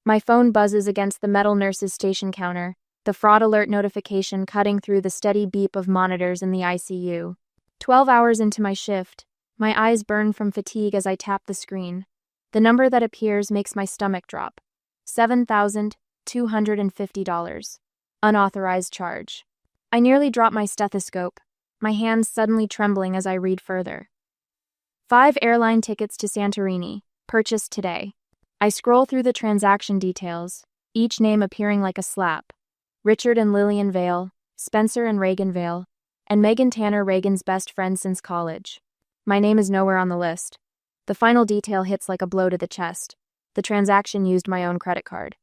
My phone buzzes against the metal nurse's station counter, the fraud alert notification cutting through the steady beep of monitors in the ICU. 12 hours into my shift, my eyes burn from fatigue as I tap the screen. The number that appears makes my stomach drop. $7,250. Unauthorized charge. I nearly drop my stethoscope, my hands suddenly trembling as I read further. 5 airline tickets to Santorini, purchased today. I scroll through the transaction details, each name appearing like a slap. Richard and Lillian Vale, Spencer and Reagan Vale, and Megan Tanner, Reagan's best friend since college. My name is nowhere on the list. The final detail hits like a blow to the chest. The transaction used my own credit card.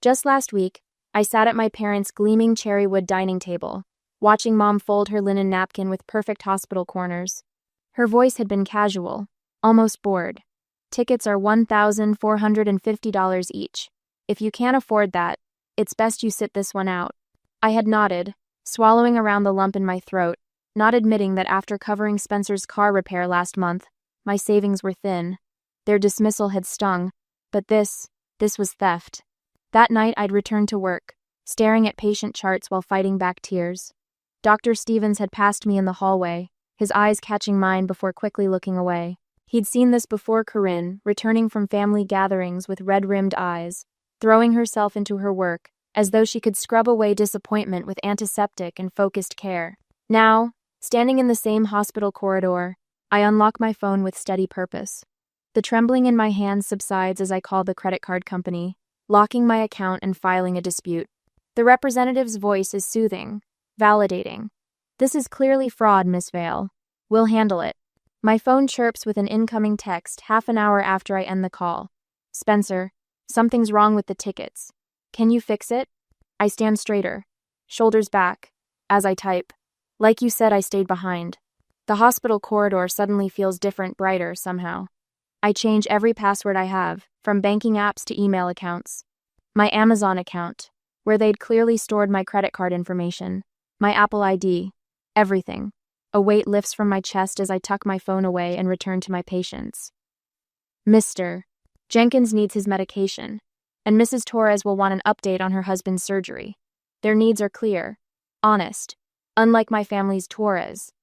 Just last week, I sat at my parents' gleaming cherry wood dining table, watching Mom fold her linen napkin with perfect hospital corners. Her voice had been casual, almost bored. Tickets are $1,450 each. If you can't afford that, it's best you sit this one out. I had nodded, swallowing around the lump in my throat, not admitting that after covering Spencer's car repair last month, my savings were thin. Their dismissal had stung, but this was theft. That night I'd returned to work, staring at patient charts while fighting back tears. Dr. Stevens had passed me in the hallway, his eyes catching mine before quickly looking away. He'd seen this before Corinne, returning from family gatherings with red-rimmed eyes, throwing herself into her work, as though she could scrub away disappointment with antiseptic and focused care. Now, standing in the same hospital corridor, I unlock my phone with steady purpose. The trembling in my hands subsides as I call the credit card company, locking my account and filing a dispute. The representative's voice is soothing, validating. "This is clearly fraud, Miss Vale. We'll handle it." My phone chirps with an incoming text half an hour after I end the call. "Spencer, something's wrong with the tickets. Can you fix it?" I stand straighter, shoulders back, as I type. Like you said, I stayed behind. The hospital corridor suddenly feels different, brighter somehow. I change every password I have, from banking apps to email accounts. My Amazon account, where they'd clearly stored my credit card information. My Apple ID. Everything. A weight lifts from my chest as I tuck my phone away and return to my patients. Mr. Jenkins needs his medication, and Mrs. Torres will want an update on her husband's surgery. Their needs are clear, honest, unlike my family's Torres.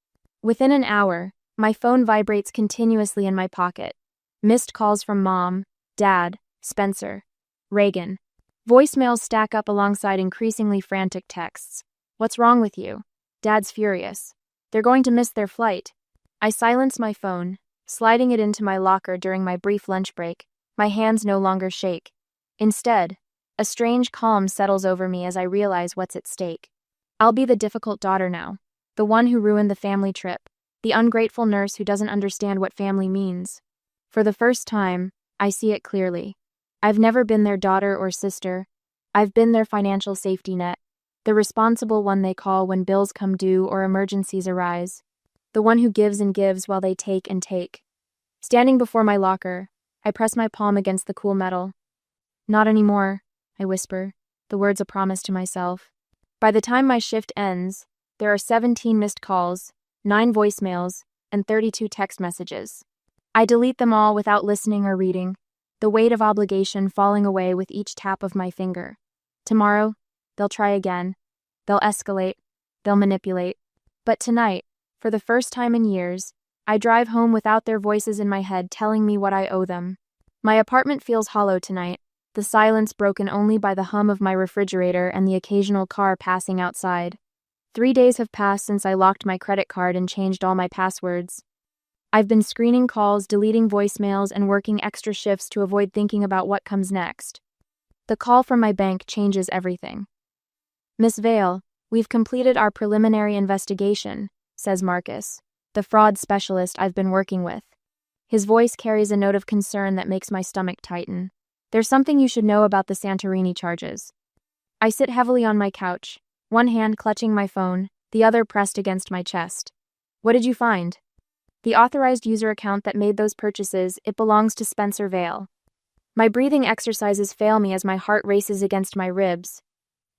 Within an hour, my phone vibrates continuously in my pocket. Missed calls from Mom, Dad, Spencer, Reagan. Voicemails stack up alongside increasingly frantic texts. "What's wrong with you?" "Dad's furious. They're going to miss their flight." I silence my phone, sliding it into my locker during my brief lunch break. My hands no longer shake. Instead, a strange calm settles over me as I realize what's at stake. I'll be the difficult daughter now, the one who ruined the family trip, the ungrateful nurse who doesn't understand what family means. For the first time, I see it clearly. I've never been their daughter or sister. I've been their financial safety net, the responsible one they call when bills come due or emergencies arise, the one who gives and gives while they take and take. Standing before my locker, I press my palm against the cool metal. "Not anymore," I whisper, the words a promise to myself. By the time my shift ends, there are 17 missed calls, 9 voicemails, and 32 text messages. I delete them all without listening or reading, the weight of obligation falling away with each tap of my finger. Tomorrow, they'll try again. They'll escalate. They'll manipulate. But tonight, for the first time in years, I drive home without their voices in my head telling me what I owe them. My apartment feels hollow tonight, the silence broken only by the hum of my refrigerator and the occasional car passing outside. 3 days have passed since I locked my credit card and changed all my passwords. I've been screening calls, deleting voicemails, and working extra shifts to avoid thinking about what comes next. The call from my bank changes everything. "Miss Vale, we've completed our preliminary investigation," says Marcus, the fraud specialist I've been working with. His voice carries a note of concern that makes my stomach tighten. "There's something you should know about the Santorini charges." I sit heavily on my couch, one hand clutching my phone, the other pressed against my chest. "What did you find?" "The authorized user account that made those purchases, it belongs to Spencer Vale." My breathing exercises fail me as my heart races against my ribs.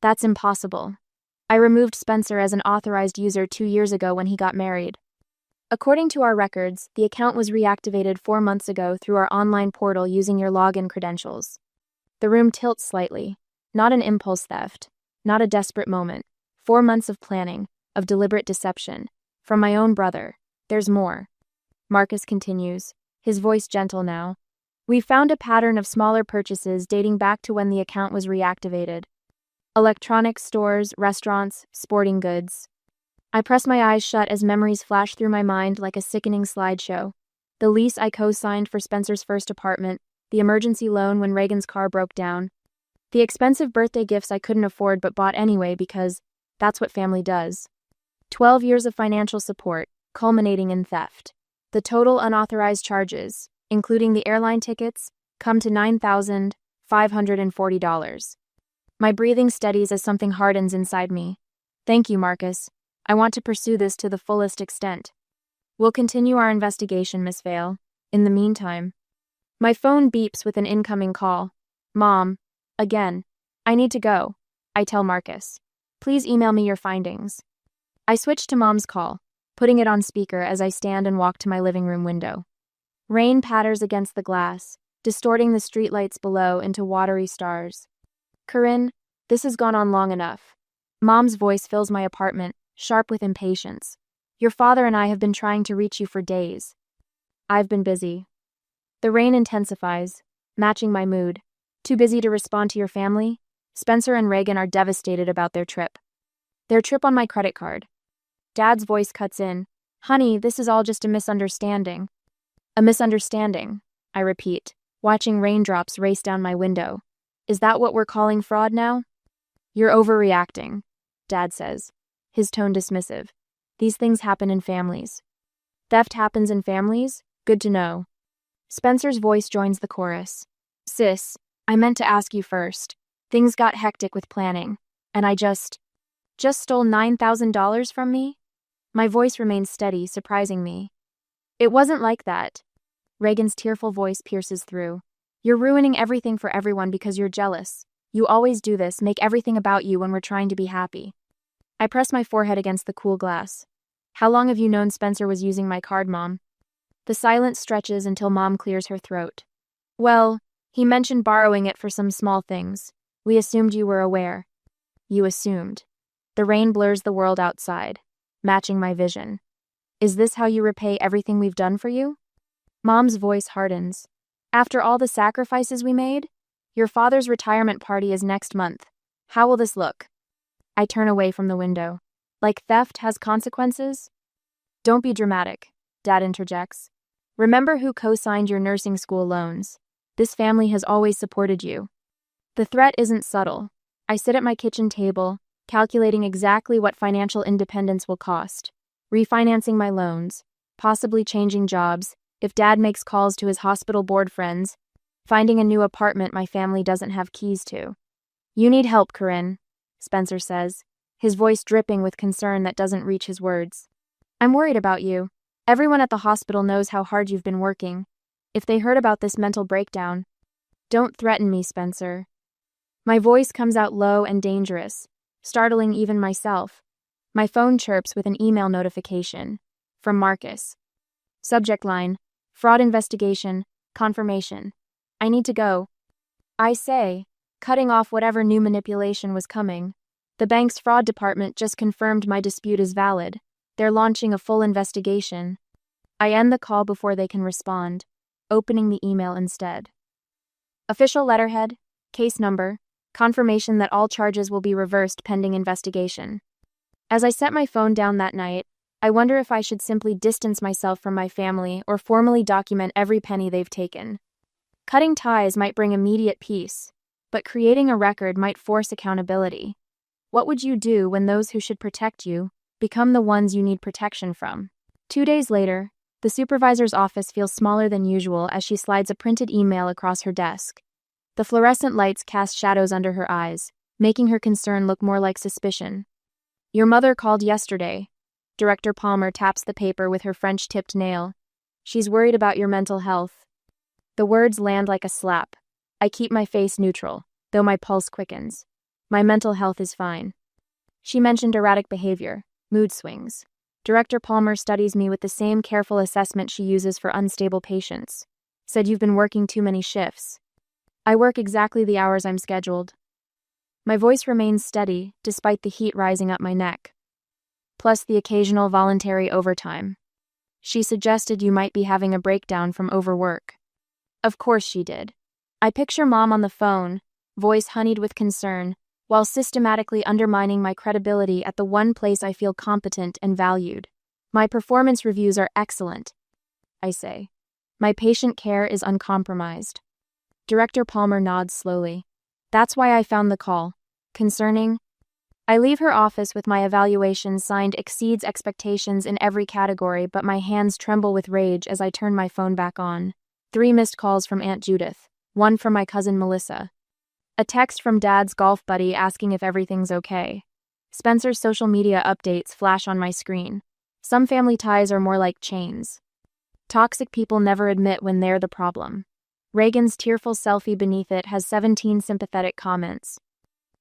That's impossible. I removed Spencer as an authorized user 2 years ago when he got married. According to our records, the account was reactivated 4 months ago through our online portal using your login credentials. The room tilts slightly. Not an impulse theft. Not a desperate moment. 4 months of planning, of deliberate deception. From my own brother. There's more. Marcus continues, his voice gentle now. We found a pattern of smaller purchases dating back to when the account was reactivated. Electronics stores, restaurants, sporting goods. I press my eyes shut as memories flash through my mind like a sickening slideshow. The lease I co-signed for Spencer's first apartment, the emergency loan when Reagan's car broke down, the expensive birthday gifts I couldn't afford but bought anyway because that's what family does. 12 years of financial support, culminating in theft. The total unauthorized charges, including the airline tickets, come to $9,540. My breathing steadies as something hardens inside me. Thank you, Marcus. I want to pursue this to the fullest extent. We'll continue our investigation, Miss Vale. In the meantime. My phone beeps with an incoming call. Mom. Again. I need to go. I tell Marcus. Please email me your findings. I switch to Mom's call, putting it on speaker as I stand and walk to my living room window. Rain patters against the glass, distorting the streetlights below into watery stars. Corinne, this has gone on long enough. Mom's voice fills my apartment, sharp with impatience. Your father and I have been trying to reach you for days. I've been busy. The rain intensifies, matching my mood. Too busy to respond to your family? Spencer and Reagan are devastated about their trip. Their trip on my credit card. Dad's voice cuts in. Honey, this is all just a misunderstanding. A misunderstanding, I repeat, watching raindrops race down my window. Is that what we're calling fraud now? You're overreacting, Dad says, his tone dismissive. These things happen in families. Theft happens in families? Good to know. Spencer's voice joins the chorus. Sis, I meant to ask you first. Things got hectic with planning, and I just stole $9,000 from me? My voice remains steady, surprising me. It wasn't like that. Reagan's tearful voice pierces through. You're ruining everything for everyone because you're jealous. You always do this, make everything about you when we're trying to be happy. I press my forehead against the cool glass. How long have you known Spencer was using my card, Mom? The silence stretches until Mom clears her throat. Well, he mentioned borrowing it for some small things. We assumed you were aware. You assumed. The rain blurs the world outside, matching my vision. Is this how you repay everything we've done for you? Mom's voice hardens. After all the sacrifices we made? Your father's retirement party is next month. How will this look? I turn away from the window. Like theft has consequences? Don't be dramatic, Dad interjects. Remember who co-signed your nursing school loans. This family has always supported you. The threat isn't subtle. I sit at my kitchen table, calculating exactly what financial independence will cost. Refinancing my loans, possibly changing jobs, if Dad makes calls to his hospital board friends, finding a new apartment my family doesn't have keys to. You need help, Corinne, Spencer says, his voice dripping with concern that doesn't reach his words. I'm worried about you. Everyone at the hospital knows how hard you've been working. If they heard about this mental breakdown. Don't threaten me, Spencer. My voice comes out low and dangerous, startling even myself. My phone chirps with an email notification. From Marcus. Subject line, fraud investigation, confirmation. I need to go. I say, cutting off whatever new manipulation was coming. The bank's fraud department just confirmed my dispute is valid. They're launching a full investigation. I end the call before they can respond, opening the email instead. Official letterhead, case number, confirmation that all charges will be reversed pending investigation. As I set my phone down that night, I wonder if I should simply distance myself from my family or formally document every penny they've taken. Cutting ties might bring immediate peace, but creating a record might force accountability. What would you do when those who should protect you become the ones you need protection from? 2 days later, the supervisor's office feels smaller than usual as she slides a printed email across her desk. The fluorescent lights cast shadows under her eyes, making her concern look more like suspicion. Your mother called yesterday. Director Palmer taps the paper with her French-tipped nail. She's worried about your mental health. The words land like a slap. I keep my face neutral, though my pulse quickens. My mental health is fine. She mentioned erratic behavior, mood swings. Director Palmer studies me with the same careful assessment she uses for unstable patients. Said you've been working too many shifts. I work exactly the hours I'm scheduled. My voice remains steady, despite the heat rising up my neck. Plus the occasional voluntary overtime. She suggested you might be having a breakdown from overwork. Of course she did. I picture Mom on the phone, voice honeyed with concern, while systematically undermining my credibility at the one place I feel competent and valued. My performance reviews are excellent, I say. My patient care is uncompromised. Director Palmer nods slowly. That's why I found the call. Concerning? I leave her office with my evaluation signed exceeds expectations in every category, but my hands tremble with rage as I turn my phone back on. 3 missed calls from Aunt Judith, 1 from my cousin Melissa. A text from Dad's golf buddy asking if everything's okay. Spencer's social media updates flash on my screen. Some family ties are more like chains. Toxic people never admit when they're the problem. Reagan's tearful selfie beneath it has 17 sympathetic comments.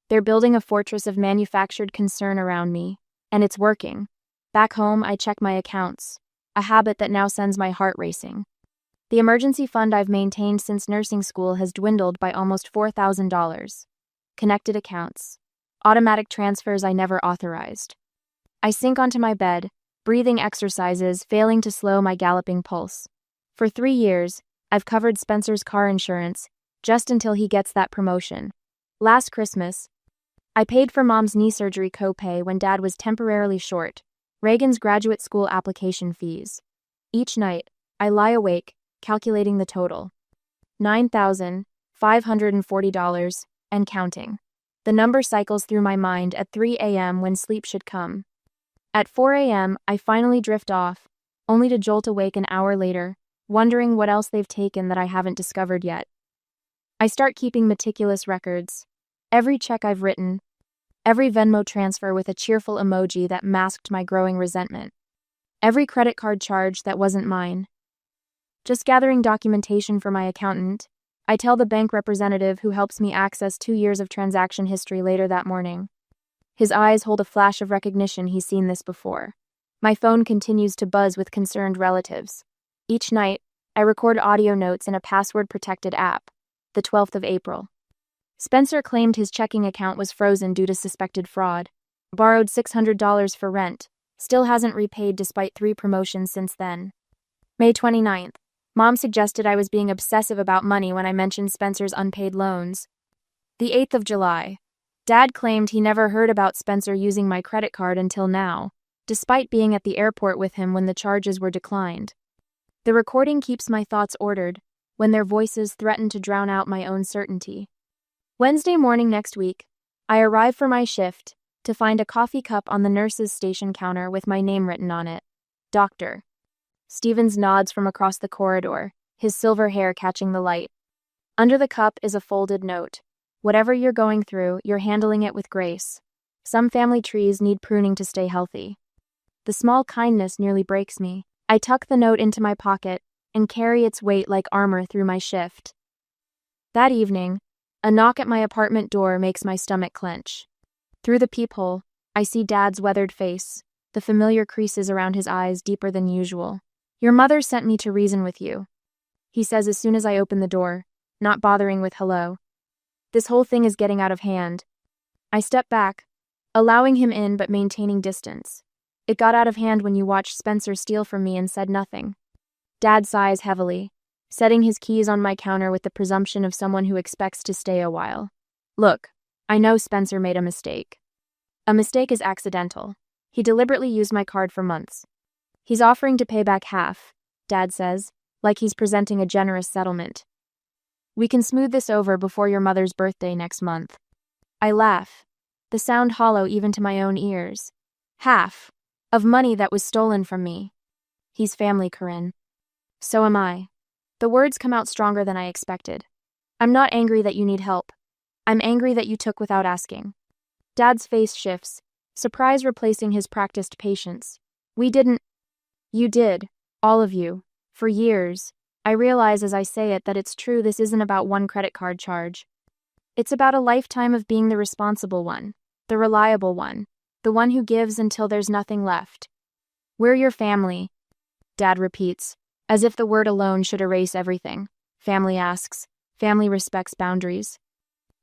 They're building a fortress of manufactured concern around me, and it's working. Back home, I check my accounts, a habit that now sends my heart racing. The emergency fund I've maintained since nursing school has dwindled by almost $4,000. Connected accounts. Automatic transfers I never authorized. I sink onto my bed, breathing exercises failing to slow my galloping pulse. For 3 years, I've covered Spencer's car insurance, just until he gets that promotion. Last Christmas, I paid for Mom's knee surgery copay when Dad was temporarily short, Reagan's graduate school application fees. Each night, I lie awake, calculating the total. $9,540, and counting. The number cycles through my mind at 3 a.m. when sleep should come. At 4 a.m., I finally drift off, only to jolt awake an hour later, wondering what else they've taken that I haven't discovered yet. I start keeping meticulous records. Every check I've written, every Venmo transfer with a cheerful emoji that masked my growing resentment, every credit card charge that wasn't mine. Just gathering documentation for my accountant, I tell the bank representative who helps me access 2 years of transaction history later that morning. His eyes hold a flash of recognition he's seen this before. My phone continues to buzz with concerned relatives. Each night, I record audio notes in a password-protected app. The 12th of April. Spencer claimed his checking account was frozen due to suspected fraud. Borrowed $600 for rent. Still hasn't repaid despite 3 promotions since then. May 29th. Mom suggested I was being obsessive about money when I mentioned Spencer's unpaid loans. The 8th of July. Dad claimed he never heard about Spencer using my credit card until now, despite being at the airport with him when the charges were declined. The recording keeps my thoughts ordered, when their voices threaten to drown out my own certainty. Wednesday morning next week, I arrive for my shift, to find a coffee cup on the nurse's station counter with my name written on it. Doctor. Stevens nods from across the corridor, his silver hair catching the light. Under the cup is a folded note. Whatever you're going through, you're handling it with grace. Some family trees need pruning to stay healthy. The small kindness nearly breaks me. I tuck the note into my pocket and carry its weight like armor through my shift. That evening, a knock at my apartment door makes my stomach clench. Through the peephole, I see Dad's weathered face, the familiar creases around his eyes deeper than usual. Your mother sent me to reason with you, he says as soon as I open the door, not bothering with hello. This whole thing is getting out of hand. I step back, allowing him in but maintaining distance. It got out of hand when you watched Spencer steal from me and said nothing. Dad sighs heavily, setting his keys on my counter with the presumption of someone who expects to stay a while. Look, I know Spencer made a mistake. A mistake is accidental. He deliberately used my card for months. He's offering to pay back half, Dad says, like he's presenting a generous settlement. We can smooth this over before your mother's birthday next month. I laugh, the sound hollow even to my own ears. Half of money that was stolen from me. He's family, Corinne. So am I. The words come out stronger than I expected. I'm not angry that you need help. I'm angry that you took without asking. Dad's face shifts, surprise replacing his practiced patience. We didn't. You did, all of you, for years. I realize as I say it that it's true this isn't about one credit card charge. It's about a lifetime of being the responsible one, the reliable one, the one who gives until there's nothing left. We're your family, Dad repeats, as if the word alone should erase everything. Family asks, Family respects boundaries.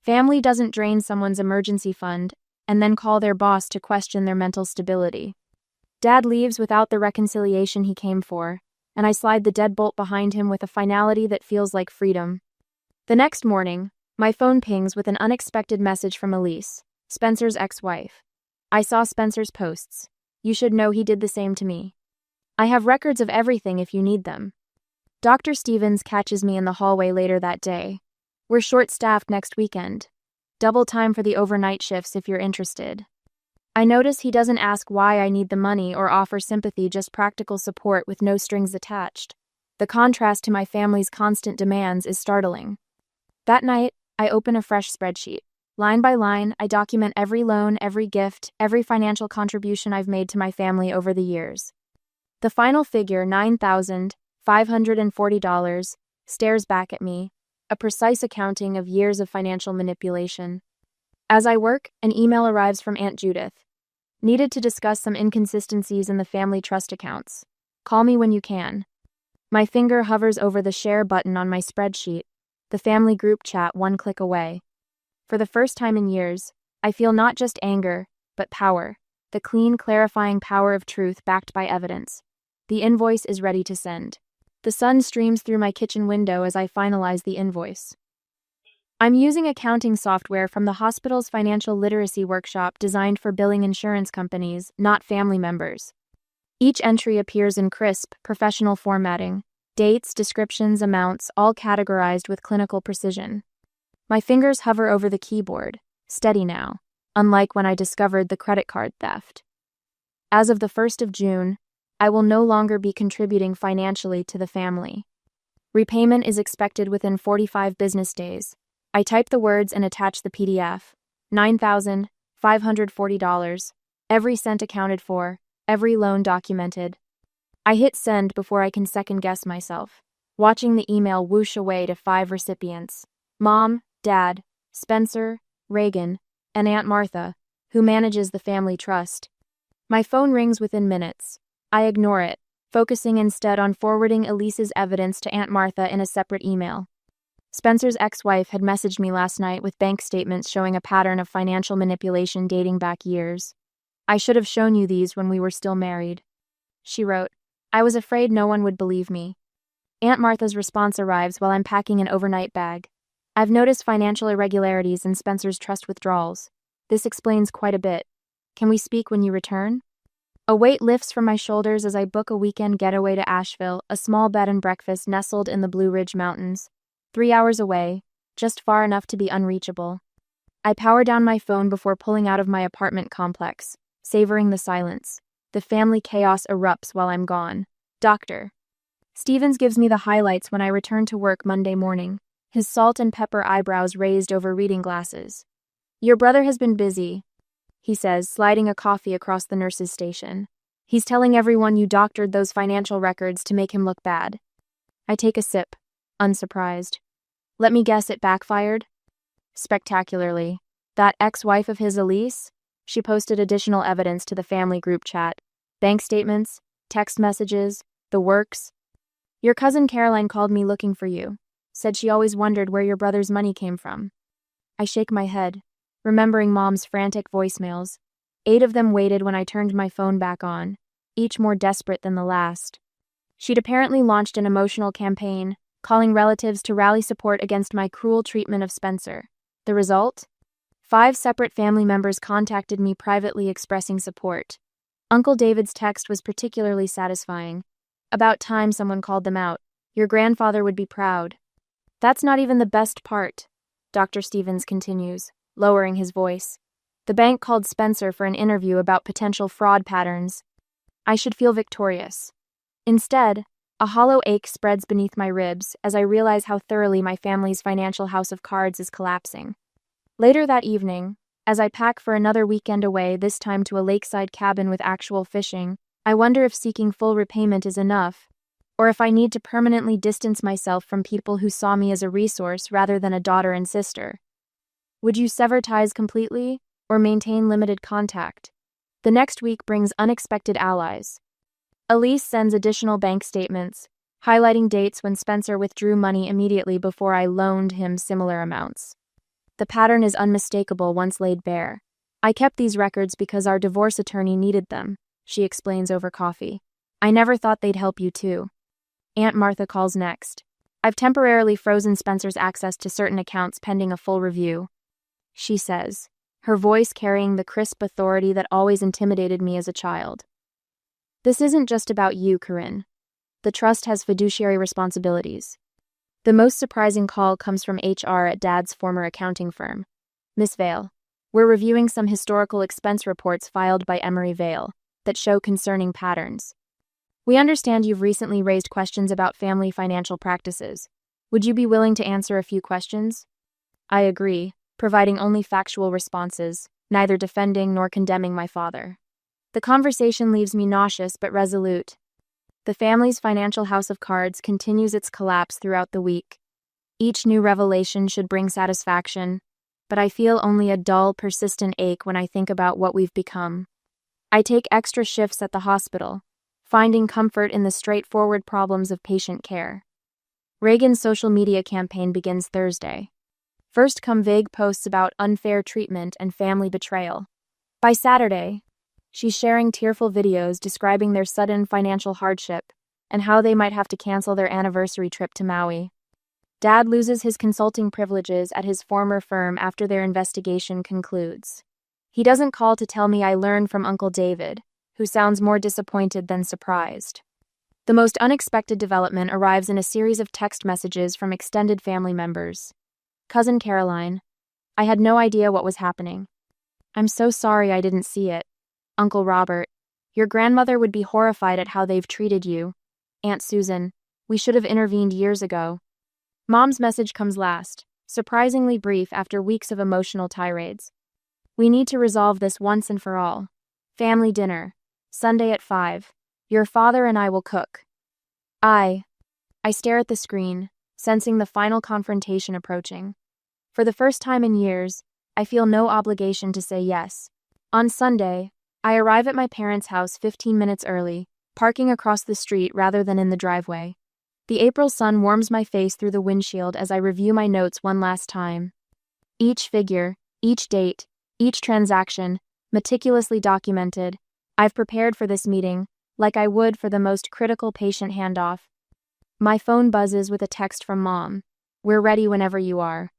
Family doesn't drain someone's emergency fund and then call their boss to question their mental stability. Dad leaves without the reconciliation he came for, and I slide the deadbolt behind him with a finality that feels like freedom. The next morning, my phone pings with an unexpected message from Elise, Spencer's ex-wife. I saw Spencer's posts. You should know he did the same to me. I have records of everything if you need them. Dr. Stevens catches me in the hallway later that day. We're short-staffed next weekend. Double time for the overnight shifts if you're interested. I notice he doesn't ask why I need the money or offer sympathy, just practical support with no strings attached. The contrast to my family's constant demands is startling. That night, I open a fresh spreadsheet. Line by line, I document every loan, every gift, every financial contribution I've made to my family over the years. The final figure, $9,540, stares back at me, a precise accounting of years of financial manipulation. As I work, an email arrives from Aunt Judith. Needed to discuss some inconsistencies in the family trust accounts. Call me when you can. My finger hovers over the share button on my spreadsheet, the family group chat one click away. For the first time in years, I feel not just anger, but power, the clean, clarifying power of truth backed by evidence. The invoice is ready to send. The sun streams through my kitchen window as I finalize the invoice. I'm using accounting software from the hospital's financial literacy workshop designed for billing insurance companies, not family members. Each entry appears in crisp, professional formatting. Dates, descriptions, amounts, all categorized with clinical precision. My fingers hover over the keyboard, steady now, unlike when I discovered the credit card theft. As of the 1st of June, I will no longer be contributing financially to the family. Repayment is expected within 45 business days. I type the words and attach the PDF. $9,540. Every cent accounted for, every loan documented. I hit send before I can second-guess myself, watching the email whoosh away to 5 recipients. Mom, Dad, Spencer, Reagan, and Aunt Martha, who manages the family trust. My phone rings within minutes. I ignore it, focusing instead on forwarding Elise's evidence to Aunt Martha in a separate email. Spencer's ex-wife had messaged me last night with bank statements showing a pattern of financial manipulation dating back years. I should have shown you these when we were still married. She wrote, I was afraid no one would believe me. Aunt Martha's response arrives while I'm packing an overnight bag. I've noticed financial irregularities in Spencer's trust withdrawals. This explains quite a bit. Can we speak when you return? A weight lifts from my shoulders as I book a weekend getaway to Asheville, a small bed and breakfast nestled in the Blue Ridge Mountains. 3 hours away, just far enough to be unreachable. I power down my phone before pulling out of my apartment complex, savoring the silence. The family chaos erupts while I'm gone. Dr. Stevens gives me the highlights when I return to work Monday morning, his salt and pepper eyebrows raised over reading glasses. Your brother has been busy, he says, sliding a coffee across the nurse's station. He's telling everyone you doctored those financial records to make him look bad. I take a sip, unsurprised. Let me guess, it backfired? Spectacularly. That ex-wife of his, Elise? She posted additional evidence to the family group chat. Bank statements, text messages, the works. Your cousin Caroline called me looking for you. Said she always wondered where your brother's money came from. I shake my head, remembering Mom's frantic voicemails. 8 of them waited when I turned my phone back on, each more desperate than the last. She'd apparently launched an emotional campaign, calling relatives to rally support against my cruel treatment of Spencer. The result? 5 separate family members contacted me privately expressing support. Uncle David's text was particularly satisfying. About time someone called them out. Your grandfather would be proud. That's not even the best part, Dr. Stevens continues, lowering his voice. The bank called Spencer for an interview about potential fraud patterns. I should feel victorious. Instead, a hollow ache spreads beneath my ribs as I realize how thoroughly my family's financial house of cards is collapsing. Later that evening, as I pack for another weekend away, this time to a lakeside cabin with actual fishing, I wonder if seeking full repayment is enough, or if I need to permanently distance myself from people who saw me as a resource rather than a daughter and sister. Would you sever ties completely, or maintain limited contact? The next week brings unexpected allies. Elise sends additional bank statements, highlighting dates when Spencer withdrew money immediately before I loaned him similar amounts. The pattern is unmistakable once laid bare. I kept these records because our divorce attorney needed them, she explains over coffee. I never thought they'd help you too. Aunt Martha calls next. I've temporarily frozen Spencer's access to certain accounts pending a full review, she says, her voice carrying the crisp authority that always intimidated me as a child. This isn't just about you, Corinne. The trust has fiduciary responsibilities. The most surprising call comes from HR at Dad's former accounting firm. Miss Vale, we're reviewing some historical expense reports filed by Emery Vale that show concerning patterns. We understand you've recently raised questions about family financial practices. Would you be willing to answer a few questions? I agree, providing only factual responses, neither defending nor condemning my father. The conversation leaves me nauseous but resolute. The family's financial house of cards continues its collapse throughout the week. Each new revelation should bring satisfaction, but I feel only a dull, persistent ache when I think about what we've become. I take extra shifts at the hospital, finding comfort in the straightforward problems of patient care. Reagan's social media campaign begins Thursday. First come vague posts about unfair treatment and family betrayal. By Saturday, she's sharing tearful videos describing their sudden financial hardship and how they might have to cancel their anniversary trip to Maui. Dad loses his consulting privileges at his former firm after their investigation concludes. He doesn't call to tell me I learned from Uncle David, who sounds more disappointed than surprised. The most unexpected development arrives in a series of text messages from extended family members. Cousin Caroline, I had no idea what was happening. I'm so sorry I didn't see it. Uncle Robert, your grandmother would be horrified at how they've treated you. Aunt Susan, we should have intervened years ago. Mom's message comes last, surprisingly brief after weeks of emotional tirades. We need to resolve this once and for all. Family dinner, Sunday at 5. Your father and I will cook. I stare at the screen, sensing the final confrontation approaching. For the first time in years, I feel no obligation to say yes. On Sunday, I arrive at my parents' house 15 minutes early, parking across the street rather than in the driveway. The April sun warms my face through the windshield as I review my notes one last time. Each figure, each date, each transaction, meticulously documented. I've prepared for this meeting, like I would for the most critical patient handoff. My phone buzzes with a text from Mom. We're ready whenever you are.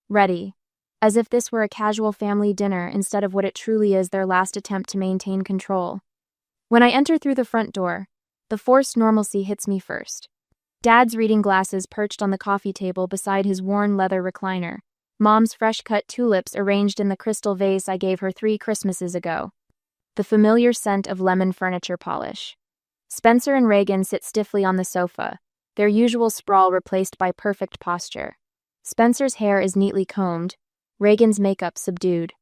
Ready. As if this were a casual family dinner instead of what it truly is, their last attempt to maintain control. When I enter through the front door, the forced normalcy hits me first. Dad's reading glasses perched on the coffee table beside his worn leather recliner. Mom's fresh-cut tulips arranged in the crystal vase I gave her 3 Christmases ago. The familiar scent of lemon furniture polish. Spencer and Reagan sit stiffly on the sofa, their usual sprawl replaced by perfect posture. Spencer's hair is neatly combed, Reagan's makeup subdued.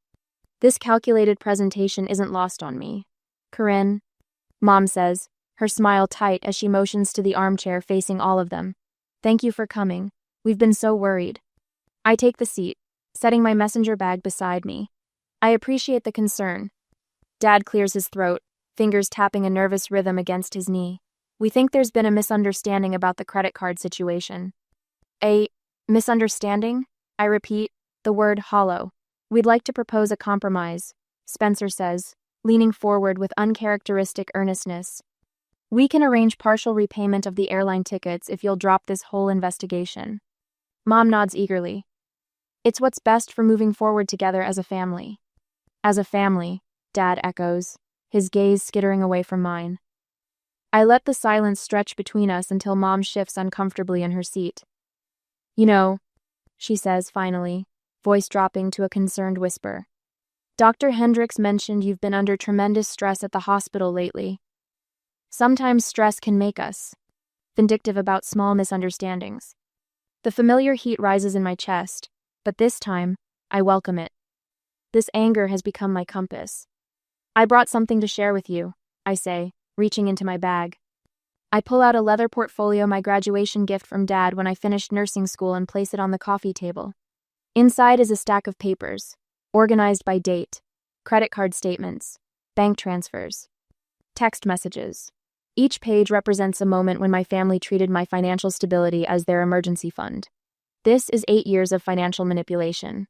This calculated presentation isn't lost on me. Corinne, Mom says, her smile tight as she motions to the armchair facing all of them. Thank you for coming. We've been so worried. I take the seat, setting my messenger bag beside me. I appreciate the concern. Dad clears his throat, fingers tapping a nervous rhythm against his knee. We think there's been a misunderstanding about the credit card situation. A misunderstanding? I repeat, the word hollow. We'd like to propose a compromise, Spencer says, leaning forward with uncharacteristic earnestness. We can arrange partial repayment of the airline tickets if you'll drop this whole investigation. Mom nods eagerly. It's what's best for moving forward together as a family. As a family, Dad echoes, his gaze skittering away from mine. I let the silence stretch between us until Mom shifts uncomfortably in her seat. You know, she says finally, voice dropping to a concerned whisper. Dr. Hendricks mentioned you've been under tremendous stress at the hospital lately. Sometimes stress can make us vindictive about small misunderstandings. The familiar heat rises in my chest, but this time, I welcome it. This anger has become my compass. I brought something to share with you, I say, reaching into my bag. I pull out a leather portfolio, my graduation gift from Dad when I finished nursing school, and place it on the coffee table. Inside is a stack of papers, organized by date, credit card statements, bank transfers, text messages. Each page represents a moment when my family treated my financial stability as their emergency fund. This is 8 years of financial manipulation.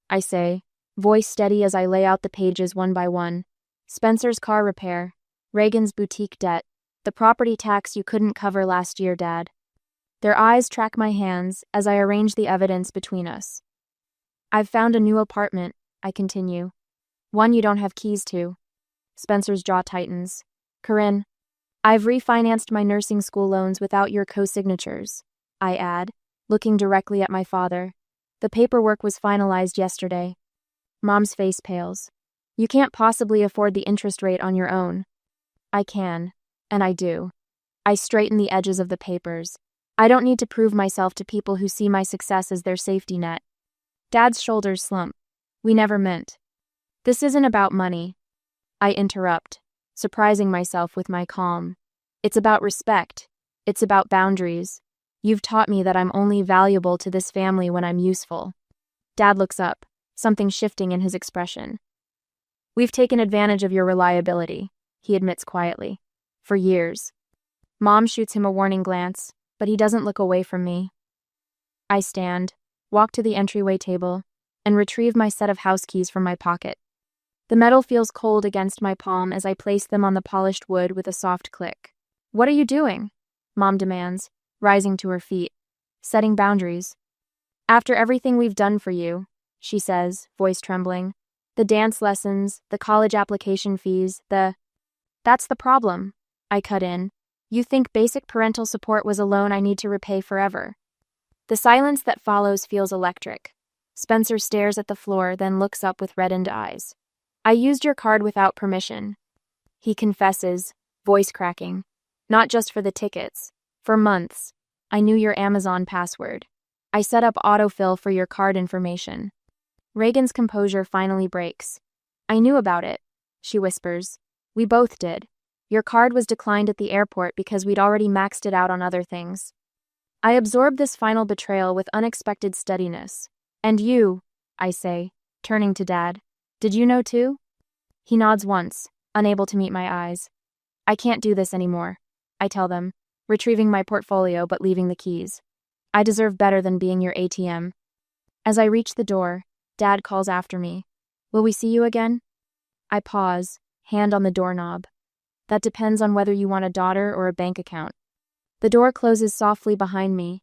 I say, voice steady as I lay out the pages one by one. Spencer's car repair, Reagan's boutique debt, the property tax you couldn't cover last year, Dad. Their eyes track my hands as I arrange the evidence between us. I've found a new apartment, I continue. One you don't have keys to. Spencer's jaw tightens. Corinne, I've refinanced my nursing school loans without your co-signatures, I add, looking directly at my father. The paperwork was finalized yesterday. Mom's face pales. You can't possibly afford the interest rate on your own. I can, and I do. I straighten the edges of the papers. I don't need to prove myself to people who see my success as their safety net. Dad's shoulders slump. We never meant. This isn't about money. I interrupt, surprising myself with my calm. It's about respect. It's about boundaries. You've taught me that I'm only valuable to this family when I'm useful. Dad looks up, something shifting in his expression. We've taken advantage of your reliability, he admits quietly. For years. Mom shoots him a warning glance, but he doesn't look away from me. I stand, walk to the entryway table, and retrieve my set of house keys from my pocket. The metal feels cold against my palm as I place them on the polished wood with a soft click. What are you doing? Mom demands, rising to her feet. Setting boundaries. After everything we've done for you, she says, voice trembling. The dance lessons, the college application fees, That's the problem, I cut in. You think basic parental support was a loan I need to repay forever. The silence that follows feels electric. Spencer stares at the floor, then looks up with reddened eyes. I used your card without permission. He confesses, voice cracking. Not just for the tickets. For months. I knew your Amazon password. I set up autofill for your card information. Reagan's composure finally breaks. I knew about it, she whispers. We both did. Your card was declined at the airport because we'd already maxed it out on other things. I absorbed this final betrayal with unexpected steadiness. And you, I say, turning to Dad. Did you know too? He nods once, unable to meet my eyes. I can't do this anymore, I tell them, retrieving my portfolio but leaving the keys. I deserve better than being your ATM. As I reach the door, Dad calls after me. Will we see you again? I pause, hand on the doorknob. That depends on whether you want a daughter or a bank account. The door closes softly behind me.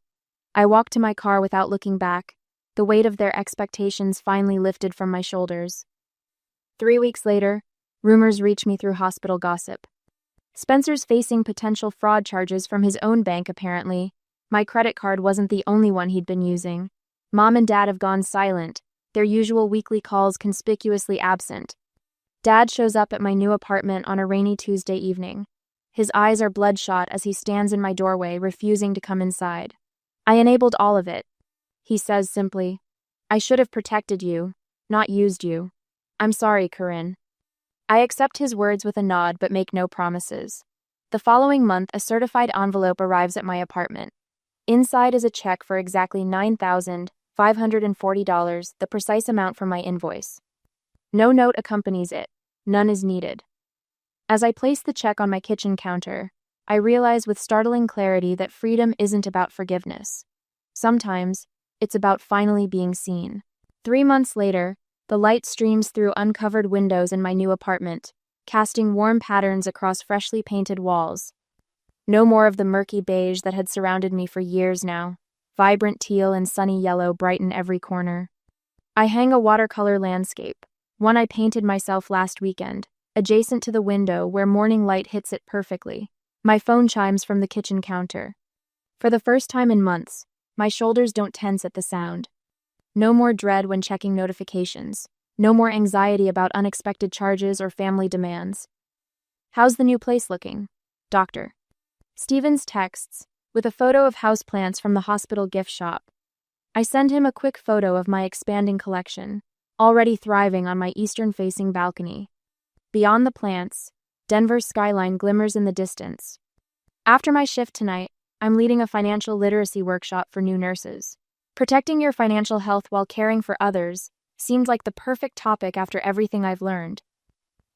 I walk to my car without looking back, the weight of their expectations finally lifted from my shoulders. 3 weeks later, rumors reach me through hospital gossip. Spencer's facing potential fraud charges from his own bank, apparently. My credit card wasn't the only one he'd been using. Mom and Dad have gone silent, their usual weekly calls conspicuously absent. Dad shows up at my new apartment on a rainy Tuesday evening. His eyes are bloodshot as he stands in my doorway, refusing to come inside. I enabled all of it. He says simply, I should have protected you, not used you. I'm sorry, Corinne. I accept his words with a nod but make no promises. The following month, a certified envelope arrives at my apartment. Inside is a check for exactly $9,540, the precise amount from my invoice. No note accompanies it. None is needed. As I place the check on my kitchen counter, I realize with startling clarity that freedom isn't about forgiveness. Sometimes, it's about finally being seen. 3 months later, the light streams through uncovered windows in my new apartment, casting warm patterns across freshly painted walls. No more of the murky beige that had surrounded me for years now. Vibrant teal and sunny yellow brighten every corner. I hang a watercolor landscape, one I painted myself last weekend, adjacent to the window where morning light hits it perfectly. My phone chimes from the kitchen counter. For the first time in months, my shoulders don't tense at the sound. No more dread when checking notifications. No more anxiety about unexpected charges or family demands. How's the new place looking? Doctor. Stevens texts, with a photo of houseplants from the hospital gift shop. I send him a quick photo of my expanding collection, already thriving on my eastern-facing balcony. Beyond the plants, Denver's skyline glimmers in the distance. After my shift tonight, I'm leading a financial literacy workshop for new nurses. Protecting your financial health while caring for others seemed like the perfect topic after everything I've learned.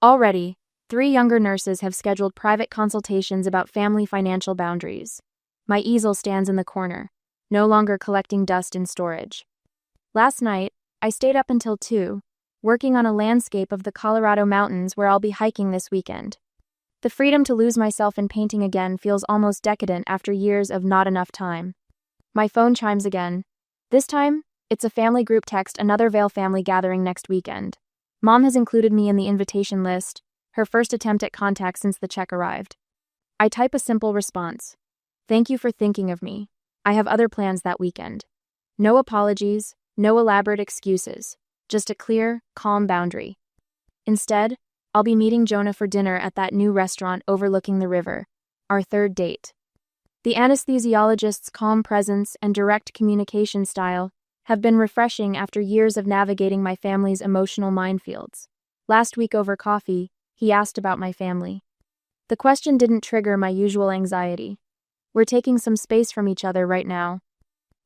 Already, 3 younger nurses have scheduled private consultations about family financial boundaries. My easel stands in the corner, no longer collecting dust in storage. Last night, I stayed up until 2, working on a landscape of the Colorado mountains where I'll be hiking this weekend. The freedom to lose myself in painting again feels almost decadent after years of not enough time. My phone chimes again. This time, it's a family group text, another Vail family gathering next weekend. Mom has included me in the invitation list, her first attempt at contact since the check arrived. I type a simple response. Thank you for thinking of me. I have other plans that weekend. No apologies, no elaborate excuses, just a clear, calm boundary. Instead, I'll be meeting Jonah for dinner at that new restaurant overlooking the river, our third date. The anesthesiologist's calm presence and direct communication style have been refreshing after years of navigating my family's emotional minefields. Last week over coffee, he asked about my family. The question didn't trigger my usual anxiety. We're taking some space from each other right now,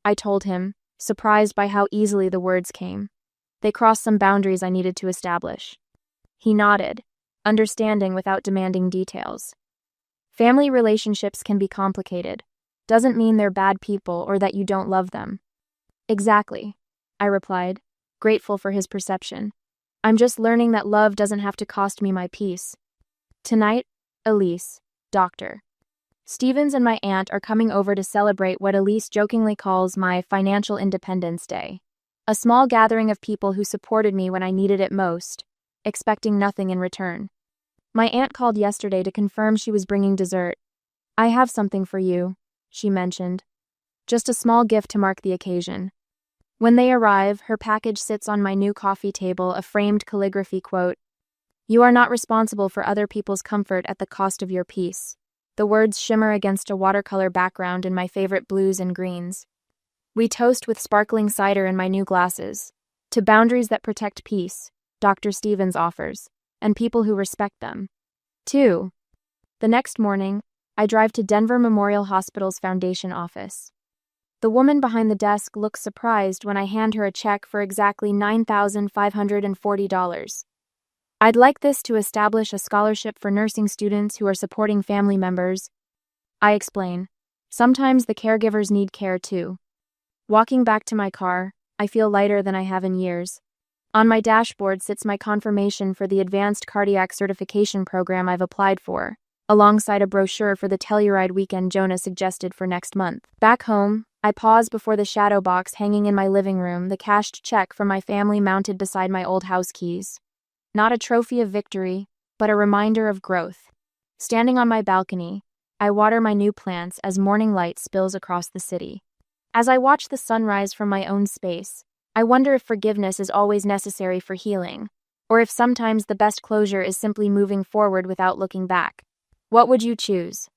I told him, surprised by how easily the words came. They crossed some boundaries I needed to establish. He nodded, understanding without demanding details. Family relationships can be complicated. Doesn't mean they're bad people or that you don't love them. Exactly, I replied, grateful for his perception. I'm just learning that love doesn't have to cost me my peace. Tonight, Elise, Dr. Stevens and my aunt are coming over to celebrate what Elise jokingly calls my financial independence day. A small gathering of people who supported me when I needed it most, expecting nothing in return. My aunt called yesterday to confirm she was bringing dessert. I have something for you, she mentioned. Just a small gift to mark the occasion. When they arrive, her package sits on my new coffee table, a framed calligraphy quote. You are not responsible for other people's comfort at the cost of your peace. The words shimmer against a watercolor background in my favorite blues and greens. We toast with sparkling cider in my new glasses. To boundaries that protect peace, Dr. Stevens offers, and people who respect them. 2. The next morning, I drive to Denver Memorial Hospital's foundation office. The woman behind the desk looks surprised when I hand her a check for exactly $9,540. I'd like this to establish a scholarship for nursing students who are supporting family members. I explain. Sometimes the caregivers need care too. Walking back to my car, I feel lighter than I have in years. On my dashboard sits my confirmation for the Advanced Cardiac Certification program I've applied for, alongside a brochure for the Telluride weekend Jonah suggested for next month. Back home, I pause before the shadow box hanging in my living room, the cashed check from my family mounted beside my old house keys. Not a trophy of victory, but a reminder of growth. Standing on my balcony, I water my new plants as morning light spills across the city. As I watch the sunrise from my own space, I wonder if forgiveness is always necessary for healing, or if sometimes the best closure is simply moving forward without looking back. What would you choose?